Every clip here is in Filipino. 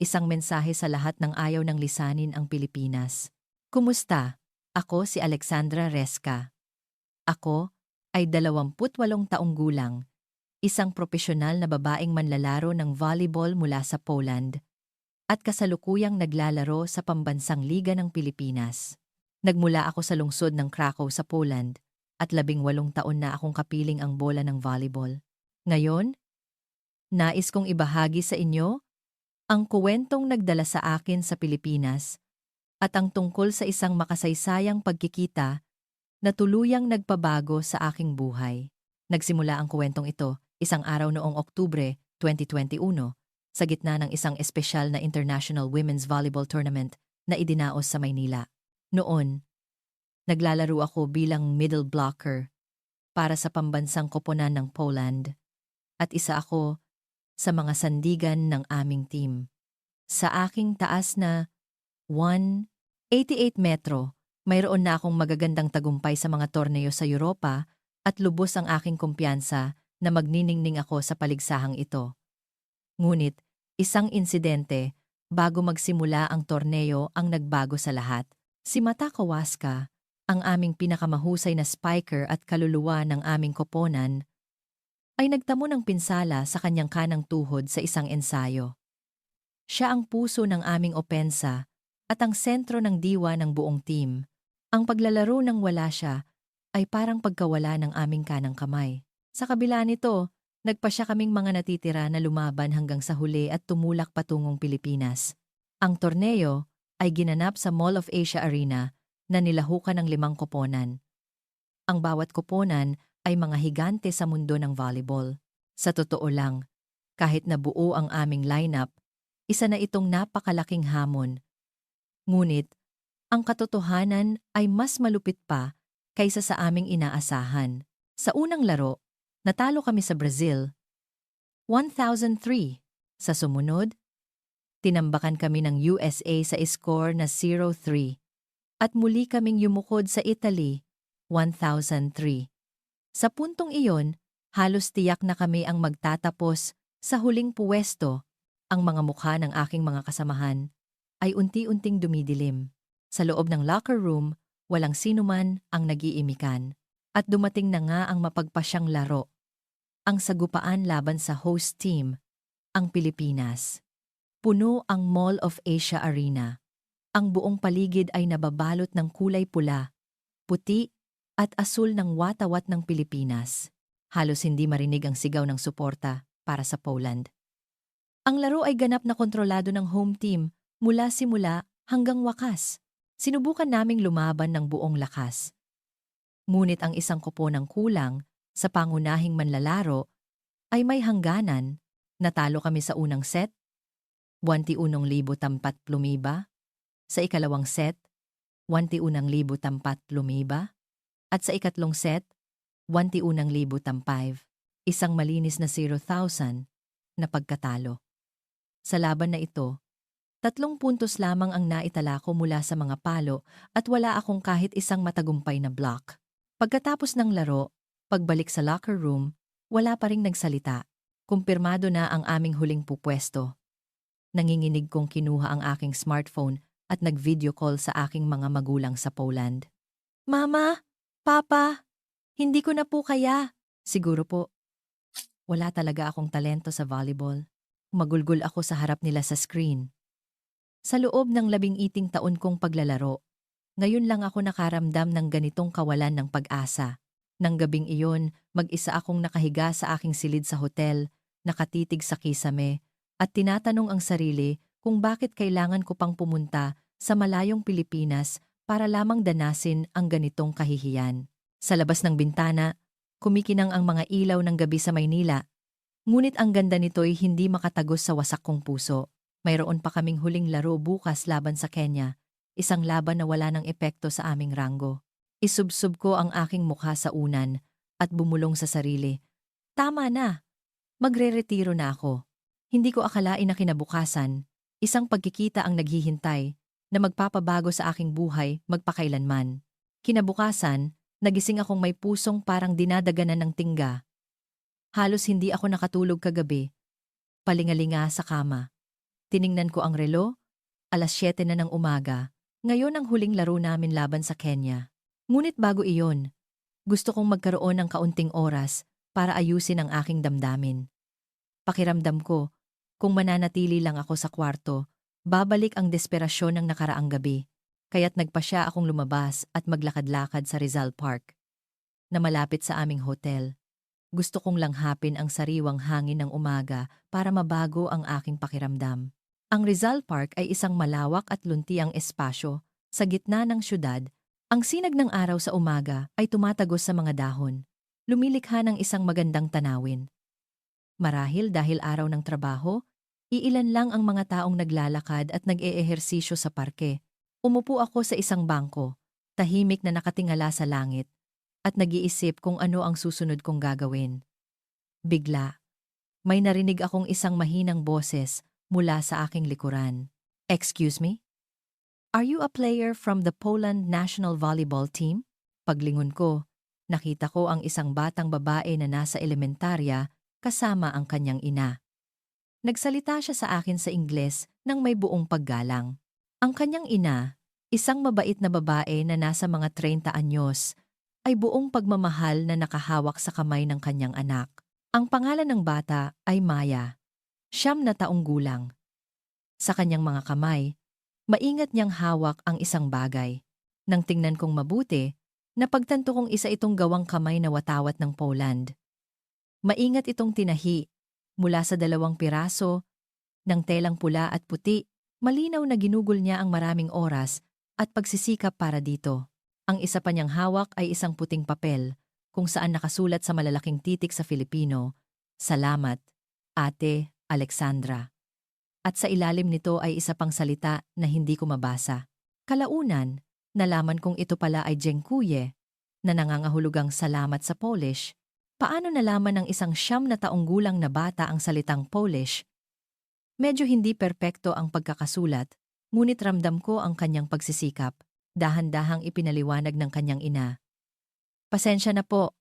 isang mensahe sa lahat ng ayaw ng lisanin ang Pilipinas. Kumusta? Ako si Alexandra Resca. Ako ay 28 taong gulang, isang profesional na babaeng manlalaro ng volleyball mula sa Poland at kasalukuyang naglalaro sa Pambansang Liga ng Pilipinas. Nagmula ako sa lungsod ng Krakow sa Poland at 18 taon na akong kapiling ang bola ng volleyball. Ngayon, nais kong ibahagi sa inyo ang kuwentong nagdala sa akin sa Pilipinas at ang tungkol sa isang makasaysayang pagkikita na tuluyang nagpabago sa aking buhay. Nagsimula ang kuwentong ito isang araw noong Oktubre 2021 sa gitna ng isang espesyal na International Women's Volleyball Tournament na idinaos sa Maynila. Noon, naglalaro ako bilang middle blocker para sa pambansang koponan ng Poland at isa ako sa mga sandigan ng aming team. Sa aking taas na 188 metro, mayroon na akong magagandang tagumpay sa mga torneo sa Europa at lubos ang aking kumpiyansa na magniningning ako sa paligsahang ito. Ngunit, isang insidente bago magsimula ang torneo ang nagbago sa lahat. Si Mata Kawaska, ang aming pinakamahusay na spiker at kaluluwa ng aming koponan, ay nagtamo ng pinsala sa kanyang kanang tuhod sa isang ensayo. Siya ang puso ng aming opensa at ang sentro ng diwa ng buong team. Ang paglalaro nang wala siya ay parang pagkawala ng aming kanang kamay. Sa kabila nito, nagpasya kaming mga natitira na lumaban hanggang sa huli at tumulak patungong Pilipinas. Ang torneo ay ginanap sa Mall of Asia Arena na nilahukan ng 5 koponan. Ang bawat koponan ay mga higante sa mundo ng volleyball. Sa totoo lang, kahit na buo ang aming lineup, isa na itong napakalaking hamon. Ngunit, ang katotohanan ay mas malupit pa kaysa sa aming inaasahan. Sa unang laro, natalo kami sa Brazil, 1,003. Sa sumunod, tinambakan kami ng USA sa score na 0-3. At muli kaming yumukod sa Italy, 1,003. Sa puntong iyon, halos tiyak na kami ang magtatapos sa huling puwesto. Ang mga mukha ng aking mga kasamahan ay unti-unting dumidilim. Sa loob ng locker room, walang sinuman ang nag-iimikan. At dumating na nga ang mapagpasyang laro. Ang sagupaan laban sa host team, ang Pilipinas. Puno ang Mall of Asia Arena. Ang buong paligid ay nababalot ng kulay pula, puti at asul ng watawat ng Pilipinas. Halos hindi marinig ang sigaw ng suporta para sa Poland. Ang laro ay ganap na kontrolado ng home team mula simula hanggang wakas. Sinubukan naming lumaban ng buong lakas. Ngunit ang isang koponang kulang sa pangunahing manlalaro ay may hangganan. Natalo kami sa unang set, 21,000 tampat lumiba. Sa ikalawang set, 21,000 tampat lumiba. At sa ikatlong set, 21,000 tampive. Isang malinis na 0,000 na pagkatalo. Sa laban na ito, 3 puntos lamang ang naitala ko mula sa mga palo at wala akong kahit isang matagumpay na block. Pagkatapos ng laro, pagbalik sa locker room, wala pa ring nagsalita. Kumpirmado na ang aming huling pupwesto. Nanginginig kong kinuha ang aking smartphone at nag-video call sa aking mga magulang sa Poland. Mama! Papa! Hindi ko na po kaya. Siguro po, wala talaga akong talento sa volleyball. Magulgol ako sa harap nila sa screen. Sa loob ng 17 taon kong paglalaro, ngayon lang ako nakaramdam ng ganitong kawalan ng pag-asa. Nang gabing iyon, mag-isa akong nakahiga sa aking silid sa hotel, nakatitig sa kisame, at tinatanong ang sarili kung bakit kailangan ko pang pumunta sa malayong Pilipinas para lamang danasin ang ganitong kahihiyan. Sa labas ng bintana, kumikinang ang mga ilaw ng gabi sa Maynila. Ngunit ang ganda nito'y hindi makatagos sa wasak kong puso. Mayroon pa kaming huling laro bukas laban sa Kenya, isang laban na wala ng epekto sa aming ranggo. Isubsob ko ang aking mukha sa unan at bumulong sa sarili. Tama na! Magre-retiro na ako. Hindi ko akalain na kinabukasan, isang pagkikita ang naghihintay na magpapabago sa aking buhay magpakailanman. Kinabukasan, nagising akong may pusong parang dinadaganan ng tingga. Halos hindi ako nakatulog kagabi. Palingalinga sa kama. Tiningnan ko ang relo, 7:00 na ng umaga. Ngayon ang huling laro namin laban sa Kenya. Ngunit bago iyon, gusto kong magkaroon ng kaunting oras para ayusin ang aking damdamin. Pakiramdam ko, kung mananatili lang ako sa kwarto, babalik ang desperasyon ng nakaraang gabi. Kaya't nagpasya akong lumabas at maglakad-lakad sa Rizal Park, na malapit sa aming hotel. Gusto kong langhapin ang sariwang hangin ng umaga para mabago ang aking pakiramdam. Ang Rizal Park ay isang malawak at luntiang espasyo sa gitna ng syudad. Ang sinag ng araw sa umaga ay tumatagos sa mga dahon, lumilikha ng isang magandang tanawin. Marahil dahil araw ng trabaho, iilan lang ang mga taong naglalakad at nag-eehersisyo sa parke. Umupo ako sa isang bangko, tahimik na nakatingala sa langit, at nag-iisip kung ano ang susunod kong gagawin. Bigla, may narinig akong isang mahinang boses mula sa aking likuran. "Excuse me? Are you a player from the Poland National Volleyball Team?" Paglingon ko, nakita ko ang isang batang babae na nasa elementarya kasama ang kanyang ina. Nagsalita siya sa akin sa Ingles nang may buong paggalang. Ang kanyang ina, isang mabait na babae na nasa mga 30 anyos, ay buong pagmamahal na nakahawak sa kamay ng kanyang anak. Ang pangalan ng bata ay Maya, 9 gulang. Sa kanyang mga kamay, maingat niyang hawak ang isang bagay. Nang tingnan kong mabuti, napagtanto kong isa itong gawang kamay na watawat ng Poland. Maingat itong tinahi mula sa 2 piraso ng telang pula at puti. Malinaw na ginugol niya ang maraming oras at pagsisikap para dito. Ang isa pa niyang hawak ay isang puting papel kung saan nakasulat sa malalaking titik sa Filipino, "Salamat, Ate Alexandra." At sa ilalim nito ay isa pang salita na hindi ko mabasa. Kalaunan, nalaman kong ito pala ay dziękuję, na nangangahulugang salamat sa Polish. Paano nalaman ng isang 9 gulang na bata ang salitang Polish? Medyo hindi perpekto ang pagkakasulat, ngunit ramdam ko ang kanyang pagsisikap. Dahan-dahang ipinaliwanag ng kanyang ina. "Pasensya na po.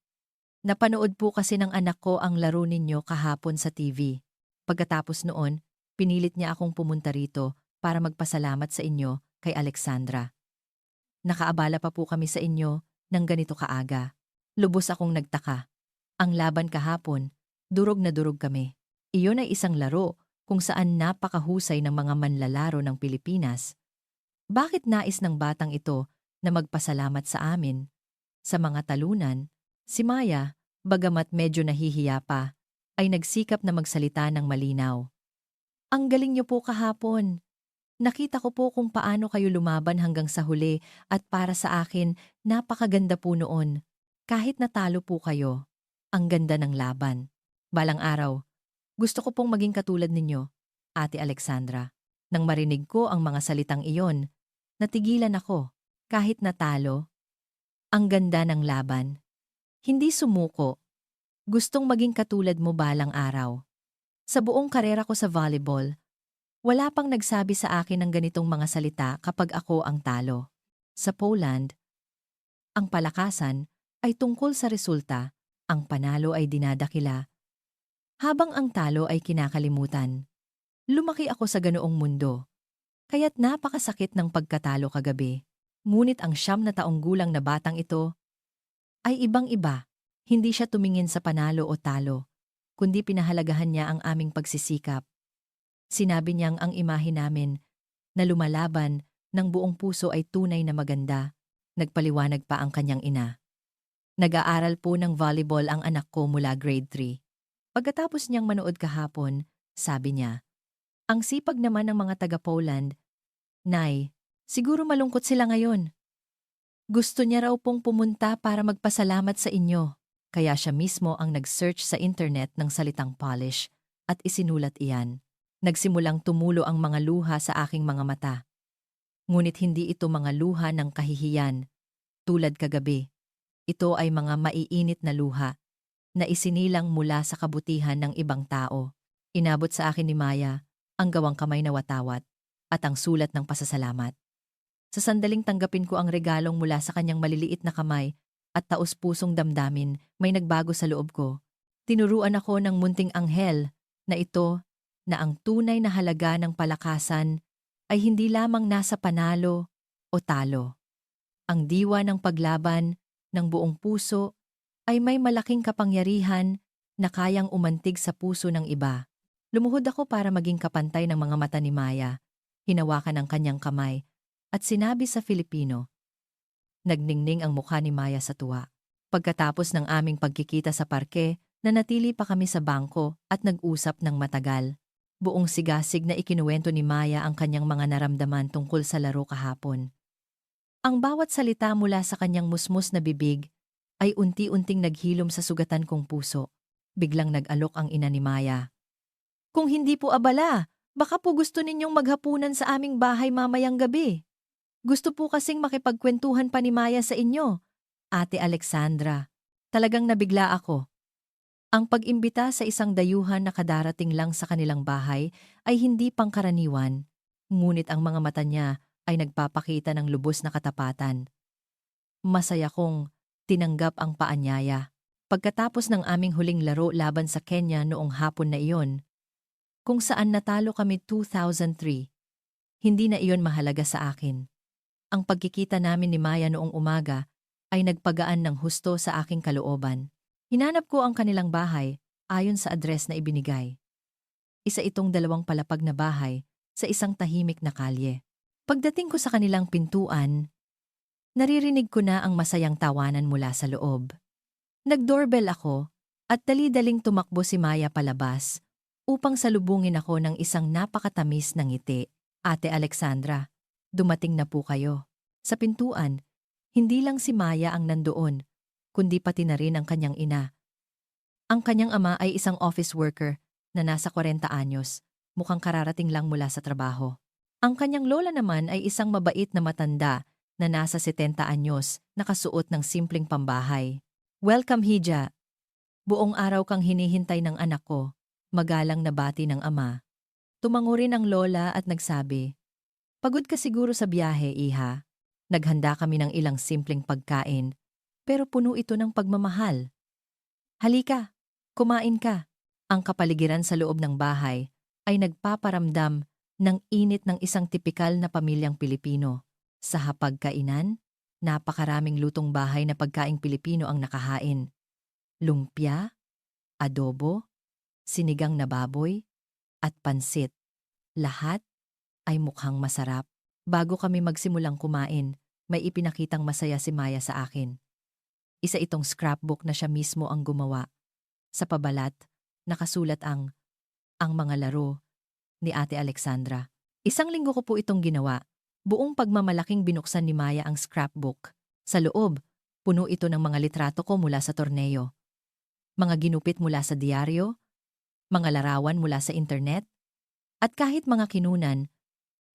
Napanood po kasi ng anak ko ang laro ninyo kahapon sa TV. Pagkatapos noon, pinilit niya akong pumunta rito para magpasalamat sa inyo kay Alexandra. Nakaabala pa po kami sa inyo ng ganito kaaga." Lubos akong nagtaka. Ang laban kahapon, durog na durog kami. Iyon ay isang laro kung saan napakahusay ng mga manlalaro ng Pilipinas. Bakit nais ng batang ito na magpasalamat sa amin? Sa mga talunan, si Maya, bagamat medyo nahihiya pa, ay nagsikap na magsalita ng malinaw. "Ang galing niyo po kahapon. Nakita ko po kung paano kayo lumaban hanggang sa huli at para sa akin, napakaganda po noon. Kahit natalo po kayo, ang ganda ng laban. Balang araw, gusto ko pong maging katulad ninyo, Ate Alexandra." Nang marinig ko ang mga salitang iyon, natigilan ako. Kahit natalo, ang ganda ng laban. Hindi sumuko. Gustong maging katulad mo balang araw. Sa buong karera ko sa volleyball, wala pang nagsabi sa akin ng ganitong mga salita kapag ako ang talo. Sa Poland, ang palakasan ay tungkol sa resulta, ang panalo ay dinadakila, habang ang talo ay kinakalimutan. Lumaki ako sa ganoong mundo, kaya't napakasakit ng pagkatalo kagabi. Ngunit ang 9 gulang na batang ito ay ibang-iba. Hindi siya tumingin sa panalo o talo, kundi pinahalagahan niya ang aming pagsisikap. Sinabi niyang ang imahe namin na lumalaban ng buong puso ay tunay na maganda. Nagpaliwanag pa ang kanyang ina. Nag-aaral po ng volleyball ang anak ko mula grade 3. Pagkatapos niyang manood kahapon, sabi niya, "Ang sipag naman ng mga taga-Poland. Nay, siguro malungkot sila ngayon. Gusto niya raw pong pumunta para magpasalamat sa inyo." Kaya siya mismo ang nag-search sa internet ng salitang Polish at isinulat iyan. Nagsimulang tumulo ang mga luha sa aking mga mata. Ngunit hindi ito mga luha ng kahihiyan, tulad kagabi. Ito ay mga maiinit na luha na isinilang mula sa kabutihan ng ibang tao. Inabot sa akin ni Maya ang gawang kamay na watawat at ang sulat ng pasasalamat. Sa sandaling tanggapin ko ang regalong mula sa kanyang maliliit na kamay at taos-pusong damdamin, may nagbago sa loob ko. Tinuruan ako ng munting anghel na ito na ang tunay na halaga ng palakasan ay hindi lamang nasa panalo o talo. Ang diwa ng paglaban ng buong puso ay may malaking kapangyarihan na kayang umantig sa puso ng iba. Lumuhod ako para maging kapantay ng mga mata ni Maya, hinawakan ang kanyang kamay, at sinabi sa Filipino. Nagningning ang mukha ni Maya sa tuwa. Pagkatapos ng aming pagkikita sa parke, nanatili pa kami sa bangko at nag-usap ng matagal. Buong sigasig na ikinuwento ni Maya ang kanyang mga naramdaman tungkol sa laro kahapon. Ang bawat salita mula sa kanyang musmus na bibig ay unti-unting naghilom sa sugatan kong puso. Biglang nag-alok ang ina ni Maya. Kung hindi po abala, baka po gusto ninyong maghapunan sa aming bahay mamayang gabi. Gusto po kasing makipagkwentuhan pa ni Maya sa inyo, Ate Alexandra. Talagang nabigla ako. Ang pag-imbita sa isang dayuhan na kadarating lang sa kanilang bahay ay hindi pangkaraniwan, ngunit ang mga mata niya ay nagpapakita ng lubos na katapatan. Masaya kong tinanggap ang paanyaya. Pagkatapos ng aming huling laro laban sa Kenya noong hapon na iyon, kung saan natalo kami 2003, hindi na iyon mahalaga sa akin. Ang pagkikita namin ni Maya noong umaga ay nagpagaan ng husto sa aking kalooban. Hinanap ko ang kanilang bahay ayon sa address na ibinigay. Isa itong 2 palapag na bahay sa isang tahimik na kalye. Pagdating ko sa kanilang pintuan, naririnig ko na ang masayang tawanan mula sa loob. Nag-doorbell ako at dali-daling tumakbo si Maya palabas upang salubungin ako ng isang napakatamis na ngiti. Ate Alexandra, dumating na po kayo. Sa pintuan, hindi lang si Maya ang nandoon, kundi pati na rin ang kanyang ina. Ang kanyang ama ay isang office worker na nasa 40 anyos, mukhang kararating lang mula sa trabaho. Ang kanyang lola naman ay isang mabait na matanda na nasa 70 anyos, nakasuot ng simpleng pambahay. Welcome, Hija. Buong araw kang hinihintay ng anak ko, magalang na bati ng ama. Tumango rin ang lola at nagsabi, pagod ka siguro sa biyahe, iha. Naghanda kami ng ilang simpleng pagkain, pero puno ito ng pagmamahal. Halika, kumain ka. Ang kapaligiran sa loob ng bahay ay nagpaparamdam ng init ng isang tipikal na pamilyang Pilipino. Sa hapagkainan, napakaraming lutong bahay na pagkaing Pilipino ang nakahain. Lumpia, adobo, sinigang na baboy, at pansit. Lahat ay mukhang masarap. Bago kami magsimulang kumain, may ipinakitang masaya si Maya sa akin. Isa itong scrapbook na siya mismo ang gumawa. Sa pabalat, nakasulat ang mga laro ni Ate Alexandra. Isang linggo ko po itong ginawa. Buong pagmamalaking binuksan ni Maya ang scrapbook. Sa loob, puno ito ng mga litrato ko mula sa torneo. Mga ginupit mula sa diaryo, mga larawan mula sa internet, at kahit mga kinunan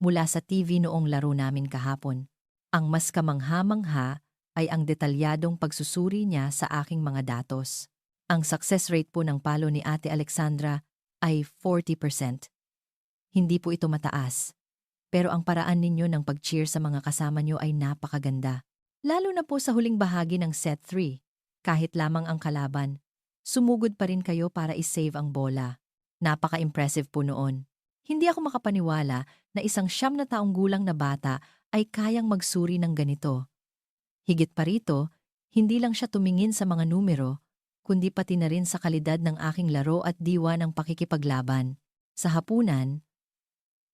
mula sa TV noong laro namin kahapon. Ang mas kamangha-mangha ay ang detalyadong pagsusuri niya sa aking mga datos. Ang success rate po ng palo ni Ate Alexandra ay 40%. Hindi po ito mataas, pero ang paraan ninyo ng pag-cheer sa mga kasama nyo ay napakaganda. Lalo na po sa huling bahagi ng set 3, kahit lamang ang kalaban, sumugod pa rin kayo para isave ang bola. Napaka-impressive po noon. Hindi ako makapaniwala na isang 9 na taong gulang na bata ay kayang magsuri ng ganito. Higit pa rito, hindi lang siya tumingin sa mga numero, kundi pati na rin sa kalidad ng aking laro at diwa ng pakikipaglaban. Sa hapunan,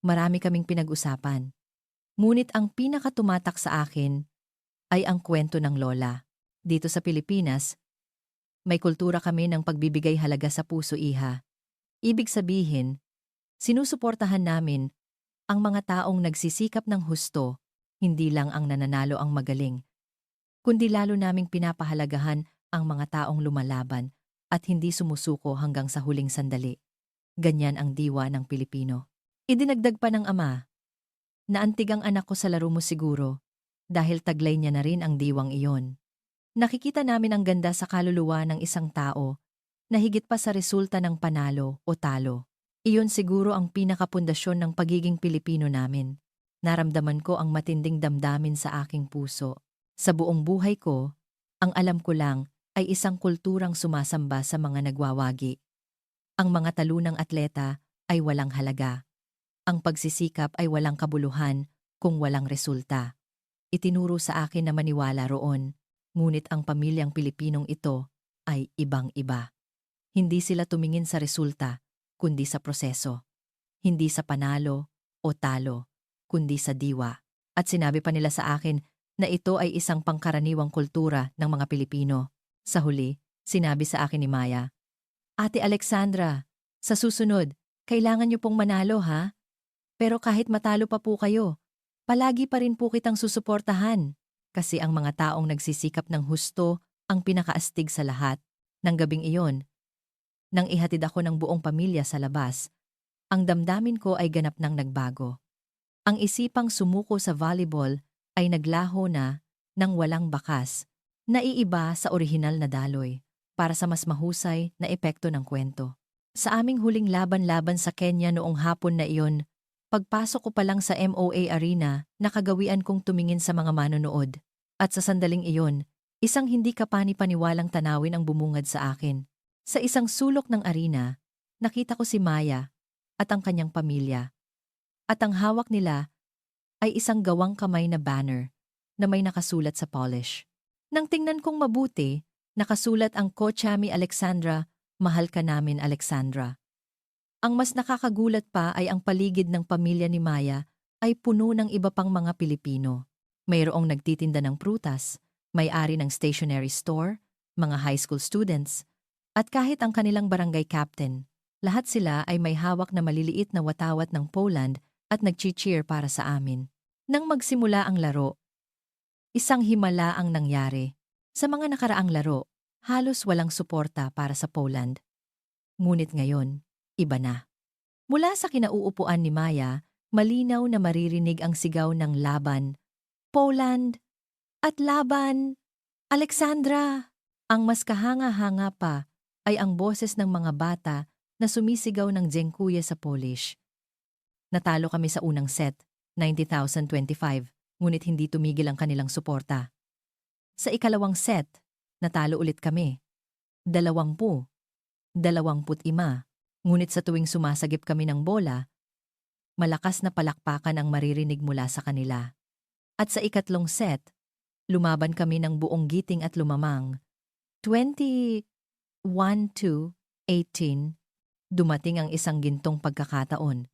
marami kaming pinag-usapan. Ngunit ang pinakatumatak sa akin ay ang kwento ng lola. Dito sa Pilipinas, may kultura kami ng pagbibigay halaga sa puso, iha. Ibig sabihin, sinusuportahan namin ang mga taong nagsisikap ng husto, hindi lang ang nananalo ang magaling, kundi lalo naming pinapahalagahan ang mga taong lumalaban at hindi sumusuko hanggang sa huling sandali. Ganyan ang diwa ng Pilipino. Idinagdag pa ng ama, naantig ang anak ko sa laro mo siguro, dahil taglay niya na rin ang diwang iyon. Nakikita namin ang ganda sa kaluluwa ng isang tao na higit pa sa resulta ng panalo o talo. Iyon siguro ang pinakapundasyon ng pagiging Pilipino namin. Naramdaman ko ang matinding damdamin sa aking puso. Sa buong buhay ko, ang alam ko lang ay isang kulturang sumasamba sa mga nagwawagi. Ang mga talunang atleta ay walang halaga. Ang pagsisikap ay walang kabuluhan kung walang resulta. Itinuro sa akin na maniwala roon, ngunit ang pamilyang Pilipinong ito ay ibang-iba. Hindi sila tumingin sa resulta, kundi sa proseso. Hindi sa panalo o talo, kundi sa diwa. At sinabi pa nila sa akin na ito ay isang pangkaraniwang kultura ng mga Pilipino. Sa huli, sinabi sa akin ni Maya, Ate Alexandra, sa susunod, kailangan niyo pong manalo ha? Pero kahit matalo pa po kayo, palagi pa rin po kitang susuportahan. Kasi ang mga taong nagsisikap ng husto ang pinakaastig sa lahat. Nang gabing iyon, nang ihatid ako ng buong pamilya sa labas, ang damdamin ko ay ganap nang nagbago. Ang isipang sumuko sa volleyball ay naglaho na nang walang bakas, naiiba sa orihinal na daloy, para sa mas mahusay na epekto ng kwento. Sa aming huling laban-laban sa Kenya noong hapon na iyon, pagpasok ko pa lang sa MOA Arena, nakagawian kong tumingin sa mga manonood. At sa sandaling iyon, isang hindi kapani-paniwalang tanawin ang bumungad sa akin. Sa isang sulok ng arena, nakita ko si Maya at ang kanyang pamilya. At ang hawak nila ay isang gawang kamay na banner na may nakasulat sa polish. Nang tingnan kong mabuti, nakasulat ang Kochami Alexandra, mahal ka namin Alexandra. Ang mas nakakagulat pa ay ang paligid ng pamilya ni Maya ay puno ng iba pang mga Pilipino. Mayroong nagtitinda ng prutas, may-ari ng stationery store, mga high school students, at kahit ang kanilang barangay captain. Lahat sila ay may hawak na maliliit na watawat ng Poland at nag-cheer para sa amin. Nang magsimula ang laro, isang himala ang nangyari. Sa mga nakaraang laro, halos walang suporta para sa Poland. Ngunit ngayon, iba na. Mula sa kinauupuan ni Maya, malinaw na maririnig ang sigaw ng laban, Poland! At laban! Alexandra! Ang mas kahanga-hanga pa ay ang boses ng mga bata na sumisigaw ng Dziękuję sa Polish. Natalo kami sa unang set, 90,025, ngunit hindi tumigil ang kanilang suporta. Sa ikalawang set, natalo ulit kami, 20, 25, ngunit sa tuwing sumasagip kami ng bola, malakas na palakpakan ang maririnig mula sa kanila. At sa ikatlong set, lumaban kami ng buong giting at lumamang, 21-18, dumating ang isang gintong pagkakataon.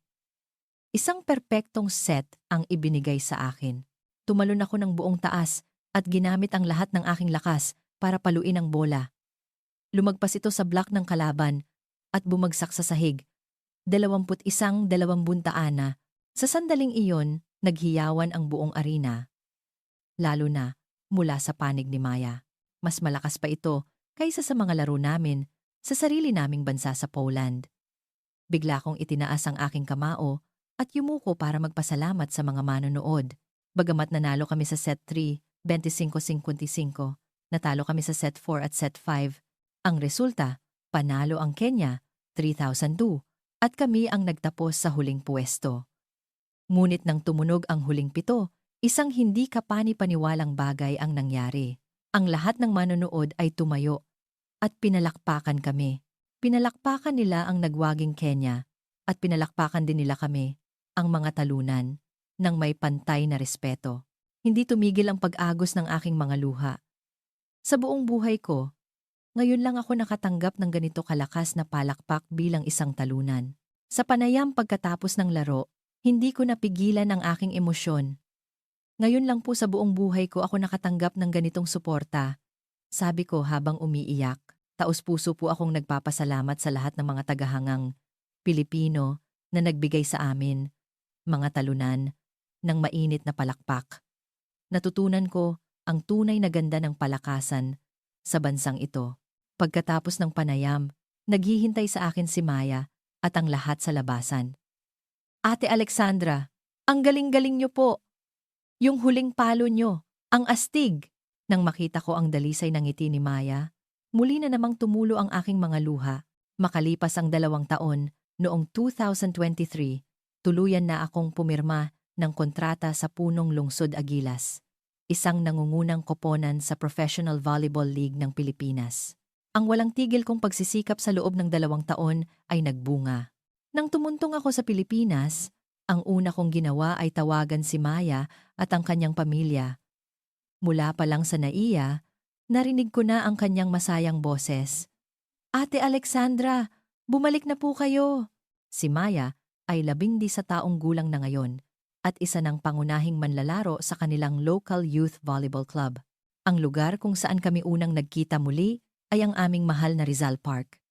Isang perpektong set ang ibinigay sa akin. Tumalon ako ng buong taas at ginamit ang lahat ng aking lakas para paluin ang bola. Lumagpas ito sa block ng kalaban at bumagsak sa sahig. 21-20 na. Sa sandaling iyon, naghiyawan ang buong arena. Lalo na mula sa panig ni Maya. Mas malakas pa ito kaysa sa mga laro namin sa sarili naming bansa sa Poland. Bigla kong itinaas ang aking kamao at yumuko para magpasalamat sa mga manonood. Bagamat nanalo kami sa set 3, 25-55, natalo kami sa set 4 at set 5. Ang resulta, panalo ang Kenya, 3,002, at kami ang nagtapos sa huling puwesto. Ngunit nang tumunog ang huling pito, isang hindi kapani-paniwalang bagay ang nangyari. Ang lahat ng manonood ay tumayo at pinalakpakan kami. Pinalakpakan nila ang nagwaging Kenya at pinalakpakan din nila kami, ang mga talunan, ng may pantay na respeto. Hindi tumigil ang pag-agos ng aking mga luha. Sa buong buhay ko, ngayon lang ako nakatanggap ng ganito kalakas na palakpak bilang isang talunan. Sa panayam pagkatapos ng laro, hindi ko napigilan ang aking emosyon. Ngayon lang po sa buong buhay ko ako nakatanggap ng ganitong suporta. Sabi ko habang umiiyak, taos-puso po akong nagpapasalamat sa lahat ng mga tagahangang Pilipino na nagbigay sa amin, mga talunan, ng mainit na palakpak. Natutunan ko ang tunay na ganda ng palakasan sa bansang ito. Pagkatapos ng panayam, naghihintay sa akin si Maya at ang lahat sa labasan. Ate Alexandra, ang galing-galing niyo po. Yung huling palo niyo, ang astig. Nang makita ko ang dalisay ng ngiti ni Maya, muli na namang tumulo ang aking mga luha. Makalipas ang 2 taon, noong 2023, tuluyan na akong pumirma ng kontrata sa Punong Lungsod Agilas, isang nangungunang koponan sa Professional Volleyball League ng Pilipinas. Ang walang tigil kong pagsisikap sa loob ng 2 taon ay nagbunga. Nang tumuntong ako sa Pilipinas, ang una kong ginawa ay tawagan si Maya at ang kanyang pamilya. Mula pa lang sa NAIA, narinig ko na ang kanyang masayang boses. Ate Alexandra, bumalik na po kayo! Si Maya ay 11 taong gulang na ngayon at isa ng pangunahing manlalaro sa kanilang local youth volleyball club. Ang lugar kung saan kami unang nagkita muli ay ang aming mahal na Rizal Park.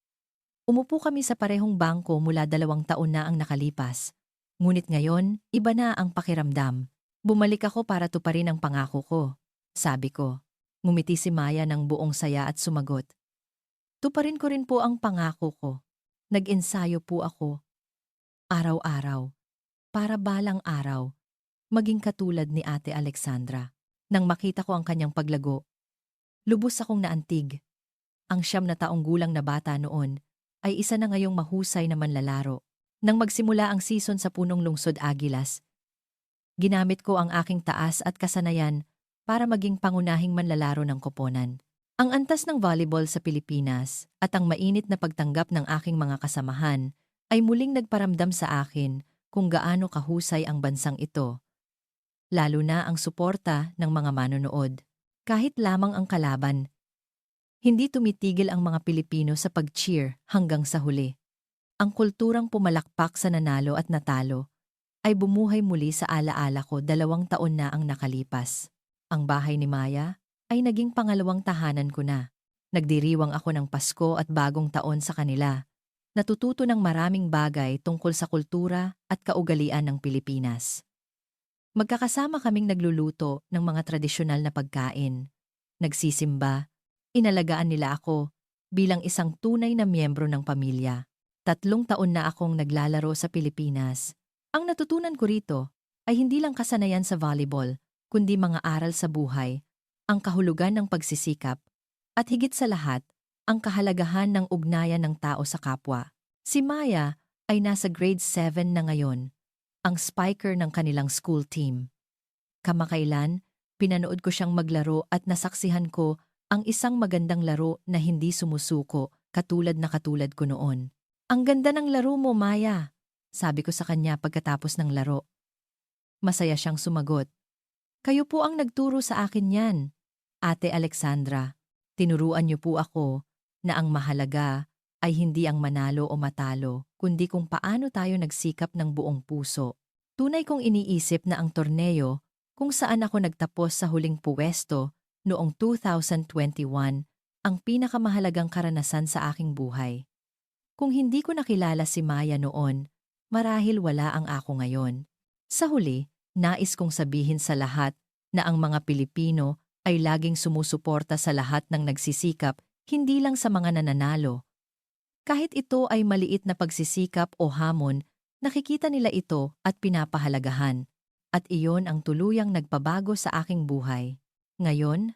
Umupo kami sa parehong bangko mula 2 taon na ang nakalipas. Ngunit ngayon, iba na ang pakiramdam. Bumalik ako para tuparin ang pangako ko. Sabi ko. Ngumiti si Maya ng buong saya at sumagot. Tuparin ko rin po ang pangako ko. Nag-ensayo po ako. Araw-araw. Para balang araw. Maging katulad ni Ate Alexandra. Nang makita ko ang kanyang paglago, lubos akong naantig. Ang 9 taong gulang na bata noon ay isa na ngayong mahusay na manlalaro. Nang magsimula ang season sa Punong Lungsod Agilas, ginamit ko ang aking taas at kasanayan para maging pangunahing manlalaro ng koponan. Ang antas ng volleyball sa Pilipinas at ang mainit na pagtanggap ng aking mga kasamahan ay muling nagparamdam sa akin kung gaano kahusay ang bansang ito. Lalo na ang suporta ng mga manonood. Kahit lamang ang kalaban, hindi tumitigil ang mga Pilipino sa pag-cheer hanggang sa huli. Ang kulturang pumalakpak sa nanalo at natalo ay bumuhay muli sa alaala ko 2 taon na ang nakalipas. Ang bahay ni Maya ay naging pangalawang tahanan ko na. Nagdiriwang ako ng Pasko at Bagong Taon sa kanila. Natututo ng maraming bagay tungkol sa kultura at kaugalian ng Pilipinas. Magkakasama kaming nagluluto ng mga tradisyonal na pagkain. Nagsisimba, inalagaan nila ako bilang isang tunay na miyembro ng pamilya. 3 taon na akong naglalaro sa Pilipinas. Ang natutunan ko rito ay hindi lang kasanayan sa volleyball, kundi mga aral sa buhay, ang kahulugan ng pagsisikap, at higit sa lahat, ang kahalagahan ng ugnayan ng tao sa kapwa. Si Maya ay nasa grade 7 na ngayon, ang spiker ng kanilang school team. Kamakailan, pinanood ko siyang maglaro at nasaksihan ko ang isang magandang laro na hindi sumusuko katulad ko noon. Ang ganda ng laro mo, Maya, sabi ko sa kanya pagkatapos ng laro. Masaya siyang sumagot. Kayo po ang nagturo sa akin yan. Ate Alexandra, tinuruan niyo po ako na ang mahalaga ay hindi ang manalo o matalo, kundi kung paano tayo nagsikap ng buong puso. Tunay kong iniisip na ang torneo kung saan ako nagtapos sa huling puwesto noong 2021 ang pinakamahalagang karanasan sa aking buhay. Kung hindi ko nakilala si Maya noon, marahil wala ang ako ngayon. Sa huli, nais kong sabihin sa lahat na ang mga Pilipino ay laging sumusuporta sa lahat ng nagsisikap, hindi lang sa mga nananalo. Kahit ito ay maliit na pagsisikap o hamon, nakikita nila ito at pinapahalagahan. At iyon ang tuluyang nagpabago sa aking buhay. Ngayon,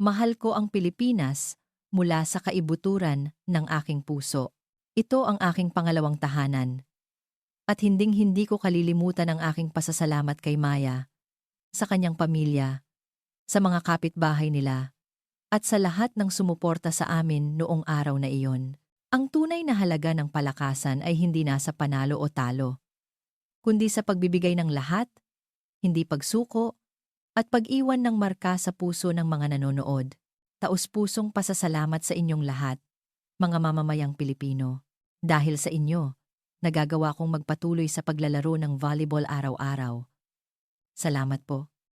mahal ko ang Pilipinas mula sa kaibuturan ng aking puso. Ito ang aking pangalawang tahanan. At hinding-hindi ko kalilimutan ang aking pasasalamat kay Maya, sa kanyang pamilya, sa mga kapitbahay nila, at sa lahat ng sumuporta sa amin noong araw na iyon. Ang tunay na halaga ng palakasan ay hindi nasa panalo o talo, kundi sa pagbibigay ng lahat, hindi pagsuko, at pag-iwan ng marka sa puso ng mga nanonood. Taus-pusong pasasalamat sa inyong lahat, mga mamamayang Pilipino. Dahil sa inyo, nagagawa kong magpatuloy sa paglalaro ng volleyball araw-araw. Salamat po.